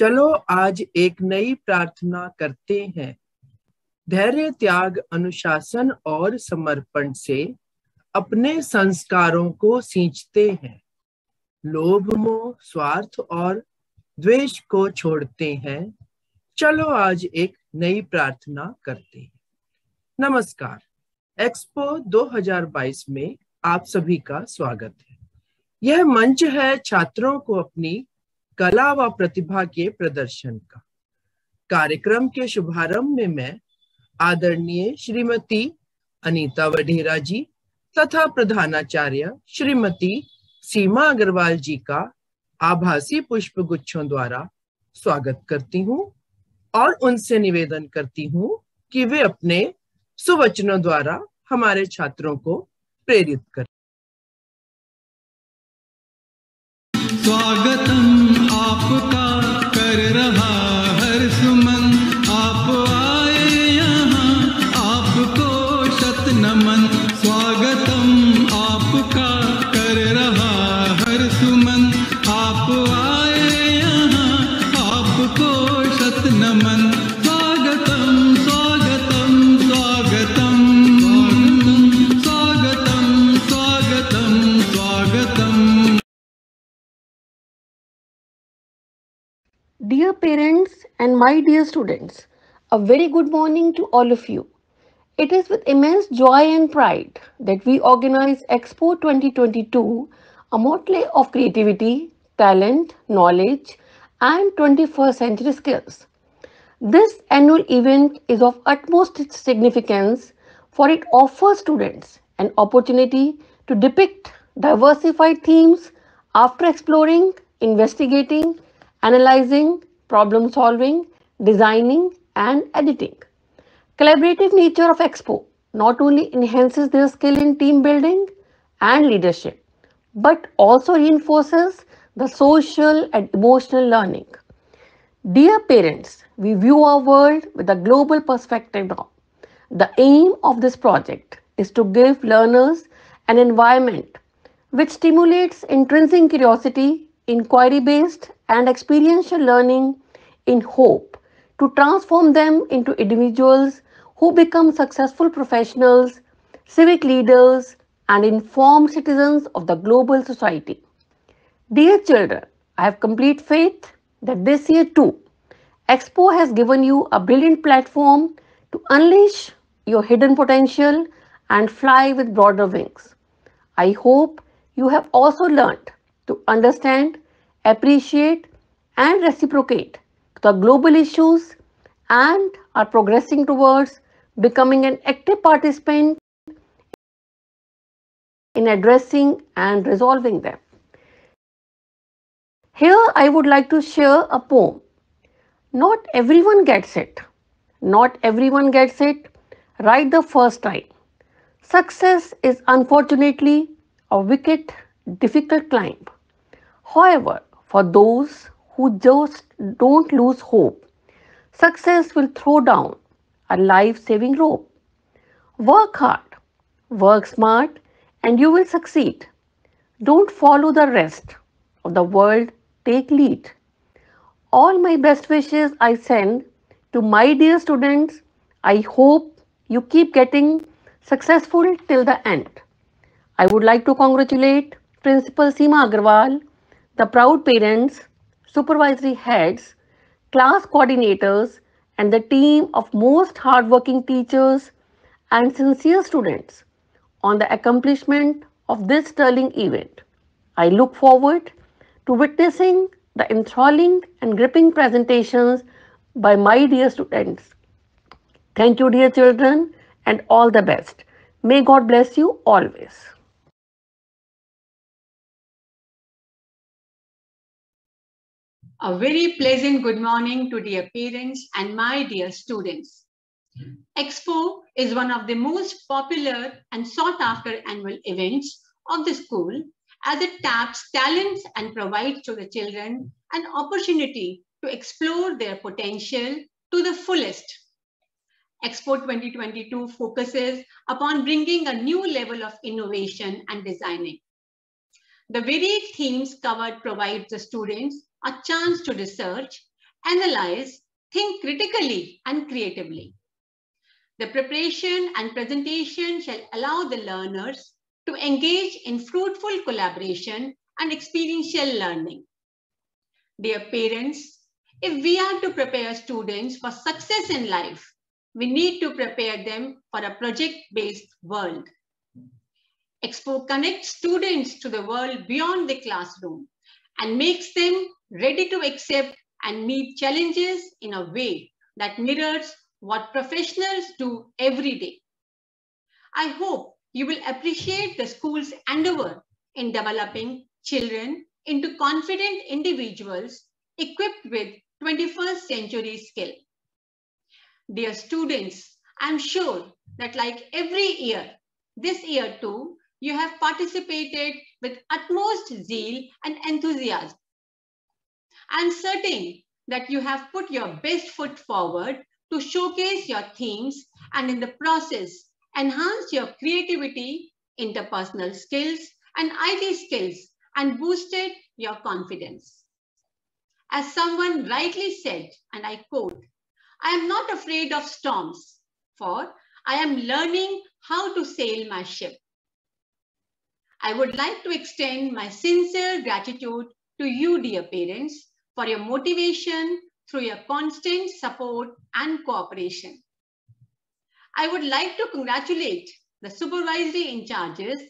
चलो आज एक नई प्रार्थना करते हैं। धैर्य, त्याग, अनुशासन और समर्पण से अपने संस्कारों को सींचते हैं। लोभ, मोह, स्वार्थ और द्वेष को छोड़ते हैं। चलो आज एक नई प्रार्थना करते हैं। नमस्कार। एक्सपो 2022 में आप सभी का स्वागत है। यह मंच है छात्रों को अपनी कला व प्रतिभा के प्रदर्शन का। कार्यक्रम के शुभारंभ में मैं आदरणीय श्रीमती अनीता वढेरा जी तथा प्रधानाचार्य श्रीमती सीमा अग्रवाल जी का आभासी पुष्प गुच्छों द्वारा स्वागत करती हूँ और उनसे निवेदन करती हूँ कि वे अपने सुवचनों द्वारा हमारे छात्रों को प्रेरित करें। स्वागतम आपका कर रहा हर सुमन, आप आए यहाँ आपको शत नमन। स्वागतम आपका कर रहा हर सुमन, आप आए यहाँ आपको शत नमन। स्वागतम स्वागतम स्वागतम स्वागतम स्वागतम स्वागतम। Dear parents and my dear students, a very good morning to all of you. It is with immense joy and pride that we organize Expo 2022, a motley of creativity, talent, knowledge, and 21st century skills. This annual event is of utmost significance, for it offers students an opportunity to depict diversified themes after exploring, investigating, analyzing, problem solving, designing, and editing. Collaborative nature of Expo not only enhances their skill in team building and leadership, but also reinforces the social and emotional learning. Dear parents, we view our world with a global perspective now. The aim of this project is to give learners an environment which stimulates intrinsic curiosity, inquiry-based and experiential learning in hope to transform them into individuals who become successful professionals, civic leaders, and informed citizens of the global society. Dear children, I have complete faith that this year too, Expo has given you a brilliant platform to unleash your hidden potential and fly with broader wings. I hope you have also learned to understand, appreciate, and reciprocate the global issues and are progressing towards becoming an active participant in addressing and resolving them. Here I would like to share a poem. Not everyone gets it. Not everyone gets it right the first time. Success is unfortunately a wicked, difficult climb. However, for those who just don't lose hope, success will throw down a life-saving rope. Work hard, work smart, and you will succeed. Don't follow the rest of the world, take lead. All my best wishes I send to my dear students. I hope you keep getting successful till the end. I would like to congratulate Principal Seema Agarwal, the proud parents, supervisory heads, class coordinators, and the team of most hardworking teachers and sincere students on the accomplishment of this sterling event. I look forward to witnessing the enthralling and gripping presentations by my dear students. Thank you, dear children, and all the best. May God bless you always. A very pleasant good morning to dear parents and my dear students. Expo is one of the most popular and sought after annual events of the school, as it taps talents and provides to the children an opportunity to explore their potential to the fullest. Expo 2022 focuses upon bringing a new level of innovation and designing. The varied themes covered provide the students a chance to research analyze, think critically and creatively. The preparation and presentation shall allow the learners to engage in fruitful collaboration and experiential learning. Dear parents, if we are to prepare students for success in life, we need to prepare them for a project-based world. Expo connects students to the world beyond the classroom and makes them ready to accept and meet challenges in a way that mirrors what professionals do every day. I hope you will appreciate the school's endeavor in developing children into confident individuals equipped with 21st century skill. Dear students, I'm sure that like every year, this year too, you have participated with utmost zeal and enthusiasm. I'm certain that you have put your best foot forward to showcase your themes and in the process, enhance your creativity, interpersonal skills, and IT skills and boosted your confidence. As someone rightly said, and I quote, I am not afraid of storms, for I am learning how to sail my ship. I would like to extend my sincere gratitude to you, dear parents, for your motivation through your constant support and cooperation. I would like to congratulate the supervisory in charges,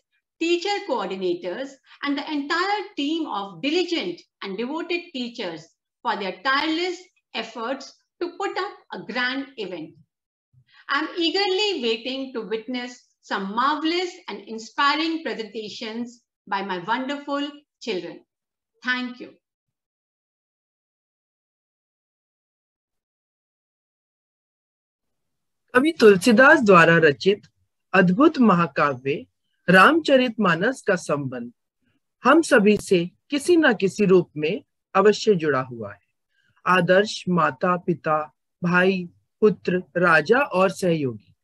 teacher coordinators, and the entire team of diligent and devoted teachers for their tireless efforts to put up a grand event. I'm eagerly waiting to witness some marvelous and inspiring presentations by my wonderful children. Thank you. कवि तुलसीदास द्वारा रचित अद्भुत महाकाव्य रामचरितमानस का संबंध हम सभी से किसी न किसी रूप में अवश्य जुड़ा हुआ है। आदर्श माता पिता, भाई, पुत्र, राजा और सहयोगी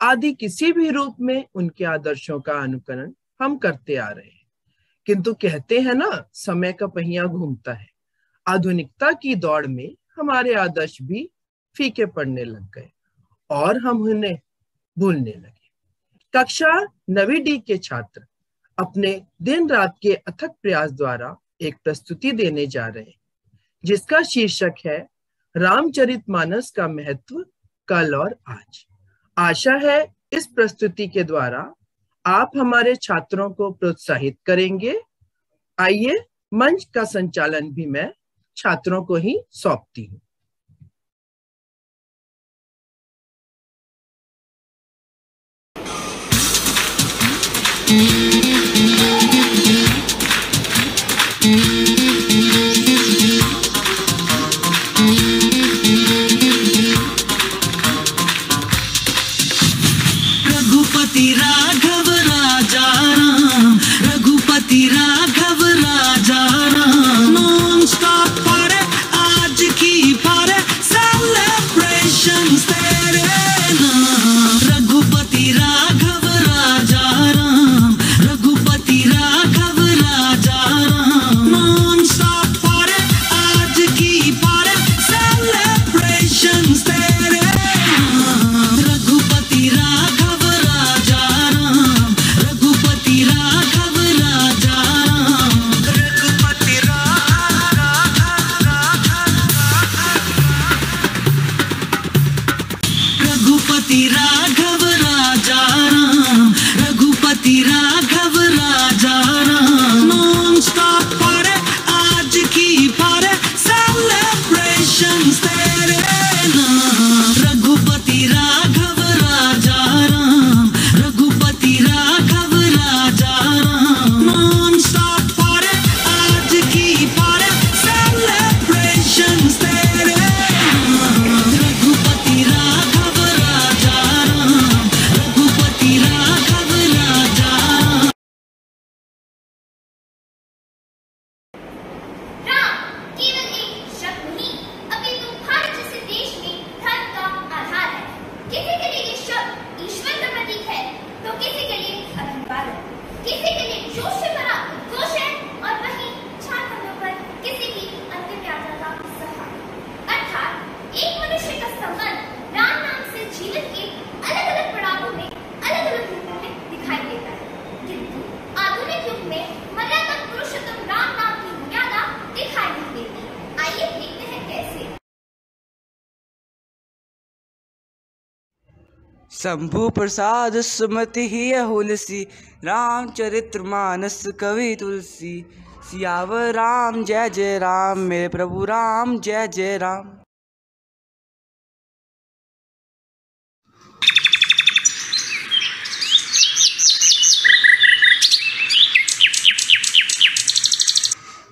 आदि किसी भी रूप में उनके आदर्शों का अनुकरण हम करते आ रहे हैं। किंतु कहते हैं ना, समय का पहिया घूमता है। आधुनिकता की दौड़ में हमारे आदर्श भी फीके पड़ने लग गए और हम उन्हें भूलने लगे। कक्षा 9वीं डी के छात्र अपने दिन रात के अथक प्रयास द्वारा एक प्रस्तुति देने जा रहे हैं, जिसका शीर्षक है रामचरितमानस का महत्व कल और आज। आशा है इस प्रस्तुति के द्वारा आप हमारे छात्रों को प्रोत्साहित करेंगे। आइए, मंच का संचालन भी मैं छात्रों को ही सौंपती हूँ। रघुपति राघव राजा राम, रघुपति राघव राजा राम, नॉन स्टॉप पढ़े आज की शंभु प्रसाद सुमति ही हुलसी, रामचरित्र मानस कवि तुलसी। सियावर राम जय जय राम, मेरे प्रभु राम जय जय राम।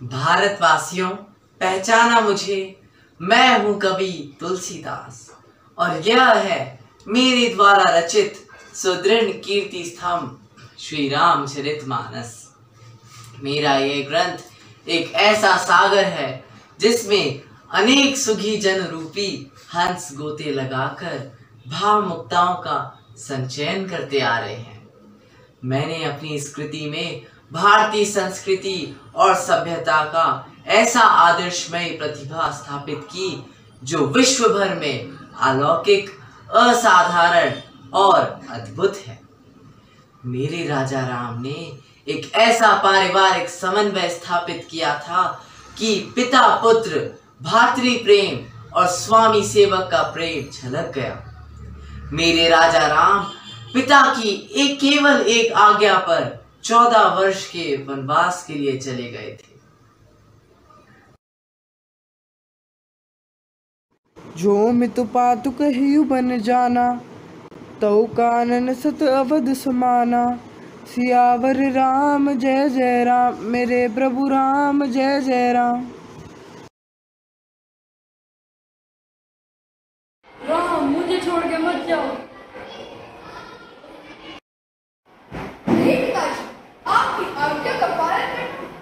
भारतवासियों, पहचाना मुझे, मैं हूँ कवि तुलसीदास और यह है मेरे द्वारा रचित सुदृढ़ कीर्ति स्तंभ श्री रामचरितमानस। मेरा ये ग्रंथ एक ऐसा सागर है जिसमें अनेक सुखी जन रूपी हंस गोते लगाकर भाव मुक्ताओं का संचयन करते आ रहे हैं। मैंने अपनी इस कृति में भारतीय संस्कृति और सभ्यता का ऐसा आदर्शमय प्रतिभा स्थापित की जो विश्व भर में अलौकिक, असाधारण और अद्भुत है। मेरे राजा राम ने एक ऐसा पारिवारिक समन्वय स्थापित किया था कि पिता पुत्र, भातृ प्रेम और स्वामी सेवक का प्रेम झलक गया। मेरे राजा राम पिता की केवल एक आज्ञा पर 14 वर्ष के वनवास के लिए चले गए थे। जो मित पातु कहियु बन जाना, तौ कानन सत अवध समाना। सियावर राम जय जय राम, मेरे प्रभु राम जय जय राम। राम मुझे छोड़ के मत जाओ। आपकी आज्ञा का पालन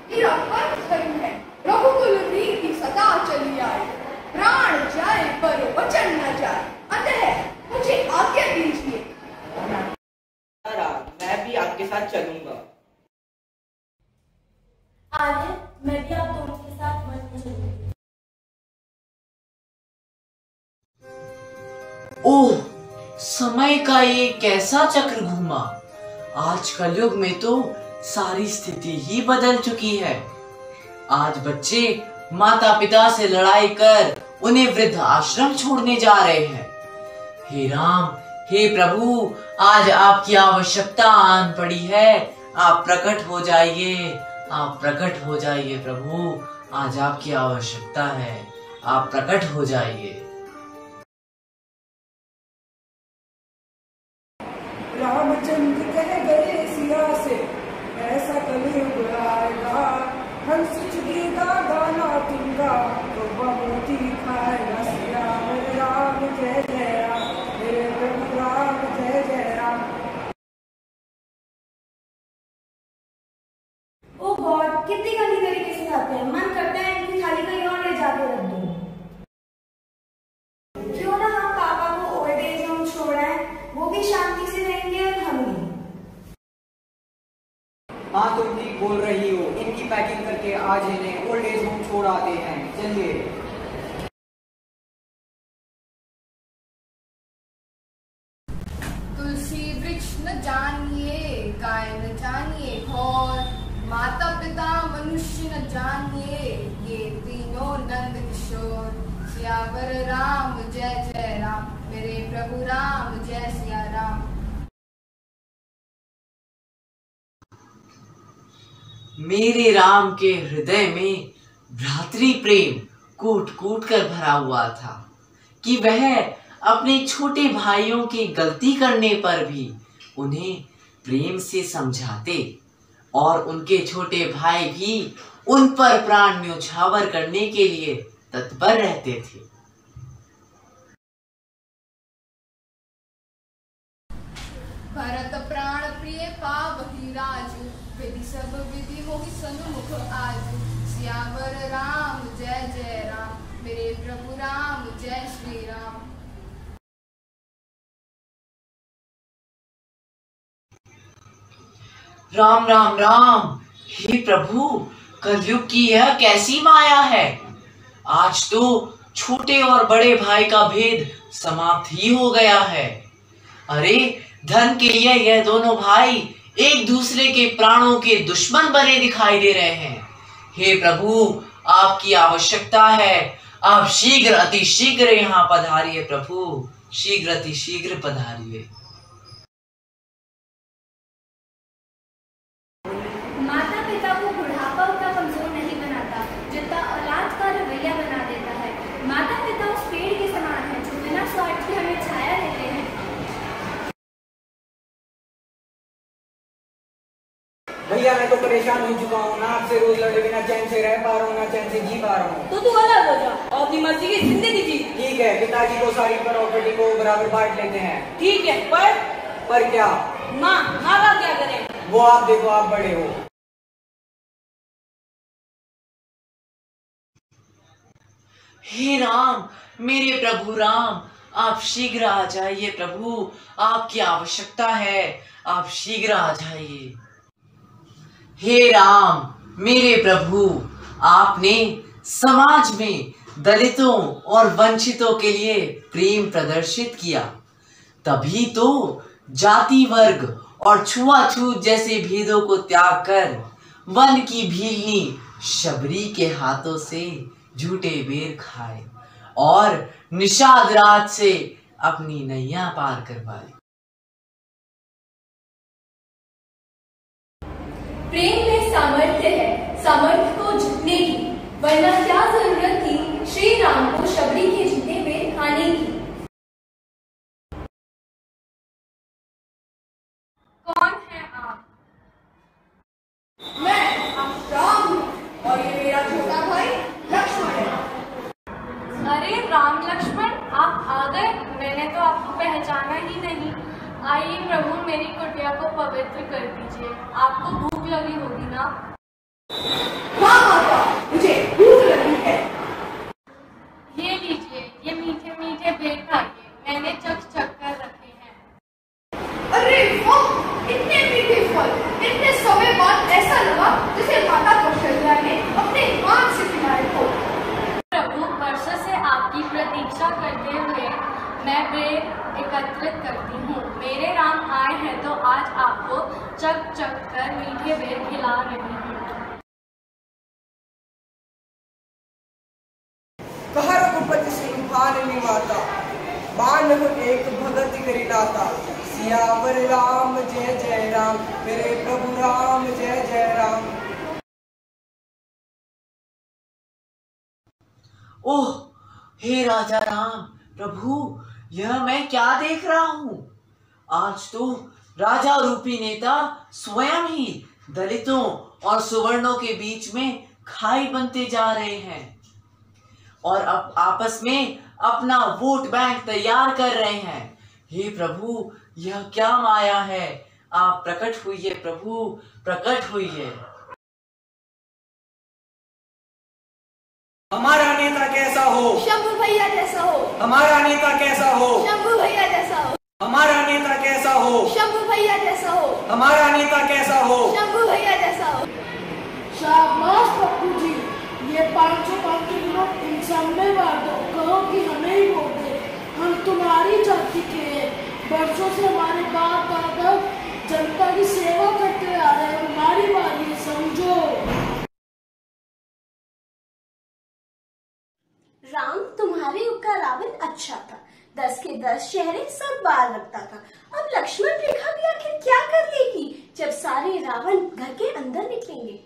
मेरा फर्ज धर्म है। रघुकुल रीति सदा चली आए, प्राण जाए पर वचन न जाए, अतः मुझे आज्ञा दीजिए। मैं भी आपके साथ चलूंगा। आर्य, मैं भी आप दोनों के साथ वन में चलूंगी। ओह, समय का ये कैसा चक्र घूमा। आज कलयुग में तो सारी स्थिति ही बदल चुकी है। आज बच्चे माता पिता से लड़ाई कर उन्हें वृद्ध आश्रम छोड़ने जा रहे हैं। हे राम, हे प्रभु, आज आपकी आवश्यकता आन पड़ी है। आप प्रकट हो जाइए, आप प्रकट हो जाइए प्रभु, आज आपकी आवश्यकता है, आप प्रकट हो जाइए। रामचंद्र कह गए सिया से, ऐसा कलयुग आएगा, हंस चुगेगा गाना तुंगा, तो मोती खाएगा सिया। मेरे राम जय जय राम, मेरे प्रभु राम जय जय राम। ओ गॉड, कितनी गंदी तरीके से खाते हैं। मन करता है इनकी थाली कहीं और ले जाके रख दूं। क्यों ना हम पापा को ओल्ड एज होम छोड़ाएं, वो भी शांति से रहेंगे और हम भी। हाँ, तुम ठीक बोल रही हो। इनकी पैकिंग करके आज इन्हें ओल्ड एज होम छोड़ आते हैं। चलिए। तुलसी वृक्ष न जानिए, गाय न जानिए घोर, माता पिता मनुष्य न जानिए, ये तीनों नंद किशोर। सियावर राम जय जय राम, मेरे प्रभु राम जय सिया राम। मेरे राम के हृदय में भ्रातृ प्रेम कूट कूट कर भरा हुआ था कि वह अपने छोटे भाइयों की गलती करने पर भी उन्हें प्रेम से समझाते और उनके छोटे भाई भी उन पर प्राण न्यौछावर करने के लिए तत्पर रहते थे। भरत प्राण प्रिय पावहि राजु, विधि सब विधि मोहि सन्मुख आजु। सियावर राम जय जय राम, मेरे प्रभु राम जय श्री राम। राम राम राम। हे प्रभु, कलयुग की यह कैसी माया है। आज तो छोटे और बड़े भाई का भेद समाप्त ही हो गया है। अरे, धन के लिए यह दोनों भाई एक दूसरे के प्राणों के दुश्मन बने दिखाई दे रहे हैं। हे प्रभु, आपकी आवश्यकता है, आप शीघ्र अति शीघ्र यहाँ पधारिए प्रभु, शीघ्र अति शीघ्र पधारिए। परेशान हो चुका हूँ ना, आपसे रोज लड़े बिना चैन से रह पा रहा हूँ, ना चैन से जी पा रहा हूँ। तो तू अलग हो जा और अपनी मर्जी की जिंदगी जी। ठीक है, पिताजी को सारी प्रॉपर्टी को बराबर बांट लेते हैं। ठीक है, पर क्या? माँ का क्या करें? वो आप देखो, आप बड़े हो। हे राम, मेरे प्रभु राम, आप शीघ्र आ जाइए प्रभु, आपकी आवश्यकता है, आप शीघ्र आ जाइए। हे राम, मेरे प्रभु, आपने समाज में दलितों और वंचितों के लिए प्रेम प्रदर्शित किया, तभी तो जाति वर्ग और छुआछूत जैसे भेदों को त्याग कर वन की भीलनी शबरी के हाथों से झूठे बेर खाए और निषाद रात से अपनी नैया पार करवाए। प्रेम में सामर्थ्य है, सामर्थ्य को जीतने की, वरना क्या जरूरत थी श्री राम को शबरी के जीते हुए खाने की। कौन है आप? मैं राम हूँ और ये मेरा छोटा भाई लक्ष्मण है। अरे राम लक्ष्मण, आप आ गए? मैंने तो आपको पहचाना ही नहीं। आइए प्रभु, मेरी कुटिया को पवित्र कर दीजिए। आपको भूख लगी होगी ना? हाँ माता, मुझे भूख लगी है। ये लीजिए, ये मीठे मीठे बेर खाइए, मैंने चख चख कर रखे हैं। अरे वाह, इतने मीठे फल, इतने समय बाद ऐसा लगा जैसे माता कौशल्या ने अपने हाथ से खिलाए हो। प्रभु, वर्षों से आपकी प्रतीक्षा करते हुए मैं बेर एकत्रित करती हूँ। मेरे राम आए हैं तो आज आपको चख चख कर मीठे बेर खिला रही हूँ। कहा रघुपति सिंह भाननी माता, मानव एक भगत करी लाता। सियावर राम जय जय राम, मेरे प्रभु राम जय जय राम। ओह, हे राजा राम, प्रभु, यह मैं क्या देख रहा हूँ? आज तो राजा रूपी नेता स्वयं ही दलितों और सुवर्णों के बीच में खाई बनते जा रहे हैं और अब आपस में अपना वोट बैंक तैयार कर रहे हैं। हे प्रभु, यह क्या माया है? आप प्रकट हुइए प्रभु, प्रकट हुइए। हमारा नेता कैसा हो? शंभू भैया जैसा हो। हमारा नेता कैसा हो? शंभू भैया जैसा हो। हमारा नेता कैसा हो? शंभू भैया जैसा हो। हमारा नेता कैसा हो? शंभू भैया जैसा हो। शाबाश पप्पू जी, ये 505 के नोट इन सामने बांट दो, कहो कि हमें ही वोट दे। हम तुम्हारी जाति के हैं, वर्षों से हमारे बाप दादा जनता की सेवा करते आ रहे हैं, हमारी बारी है, समझो। राम, तुम्हारे युग का रावण अच्छा था, 10 के 10 चेहरे सब बाल रखता था। अब लक्ष्मण रेखा भी आखिर क्या कर लेगी जब सारे रावण घर के अंदर निकलेंगे।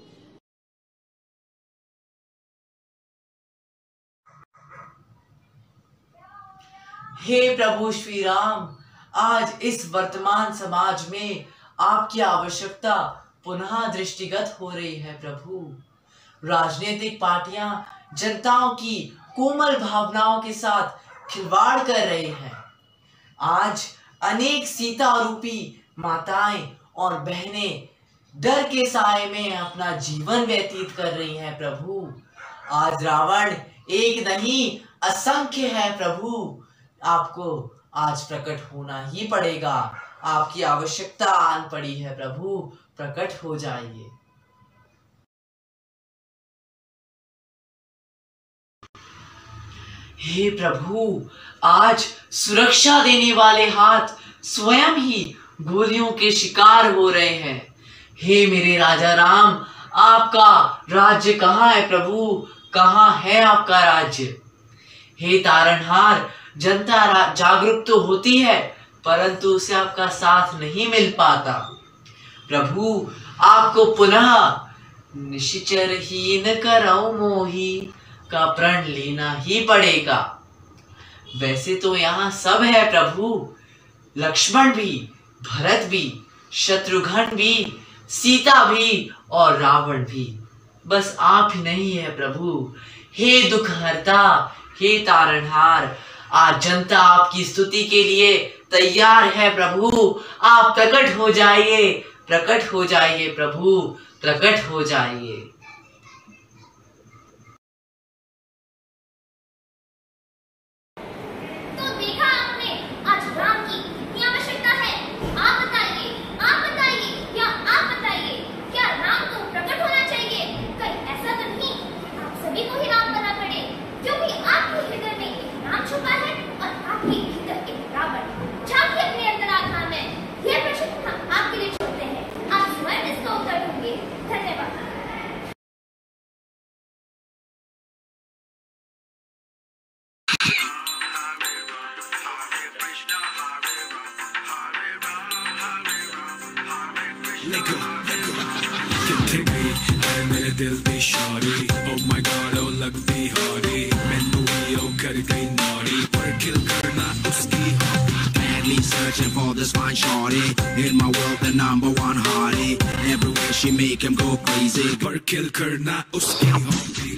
हे प्रभु श्री राम, आज इस वर्तमान समाज में आपकी आवश्यकता पुनः दृष्टिगत हो रही है प्रभु। राजनीतिक पार्टियां जनताओं की कोमल भावनाओं के साथ खिलवाड़ कर रहे हैं। आज अनेक सीता रूपी माताएं और बहनें डर के साए में अपना जीवन व्यतीत कर रही हैं प्रभु। आज रावण एक नहीं असंख्य है प्रभु। आपको आज प्रकट होना ही पड़ेगा, आपकी आवश्यकता आन पड़ी है प्रभु, प्रकट हो जाइए। हे प्रभु, आज सुरक्षा देने वाले हाथ स्वयं ही गोलियों के शिकार हो रहे हैं। हे मेरे राजा राम, आपका राज्य कहाँ है प्रभु? कहाँ है आपका राज्य? हे तारणहार, जनता जागरूक तो होती है परंतु उसे आपका साथ नहीं मिल पाता। प्रभु, आपको पुनः निश्चरहीन करौ मोही का प्रण लेना ही पड़ेगा। वैसे तो यहाँ सब है प्रभु, लक्ष्मण भी, भरत भी, शत्रुघ्न भी, सीता भी और रावण भी। बस आप ही नहीं है प्रभु, हे दुख हरता, हे तारणहार। आज जनता आपकी स्तुति के लिए तैयार है प्रभु। आप प्रकट हो जाइए, प्रकट हो जाइए प्रभु, प्रकट हो जाइए। मेरे दिल दी शारी, oh my god, oh लगती हारी, मैनू भी ओ कर गई नारी, पर किल करना उसकी hobby. Madly searching for this fine shorty, in my world the number one hottie, everywhere she make him go crazy, पर किल करना उसकी हॉबी।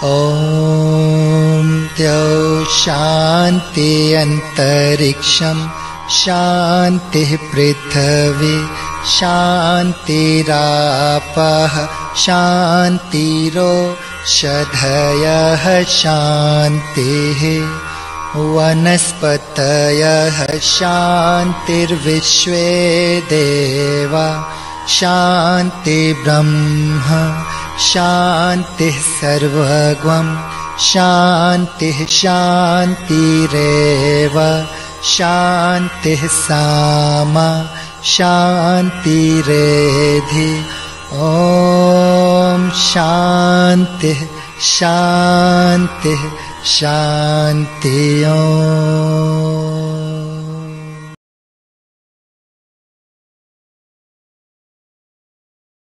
ॐ द्यौ शान्ति अन्तरिक्षं शान्तिः पृथिवी शान्तिरापः शान्तिरोषधयः शान्तिः वनस्पतयः शान्तिर्विश्वे देवा शान्ति ब्रह्म शान्तिः सर्वगं शान्तिः शान्तिरेव शान्तिः सामा शान्तिरेधि ॐ शान्तिः शान्तिः शान्ति ॐ।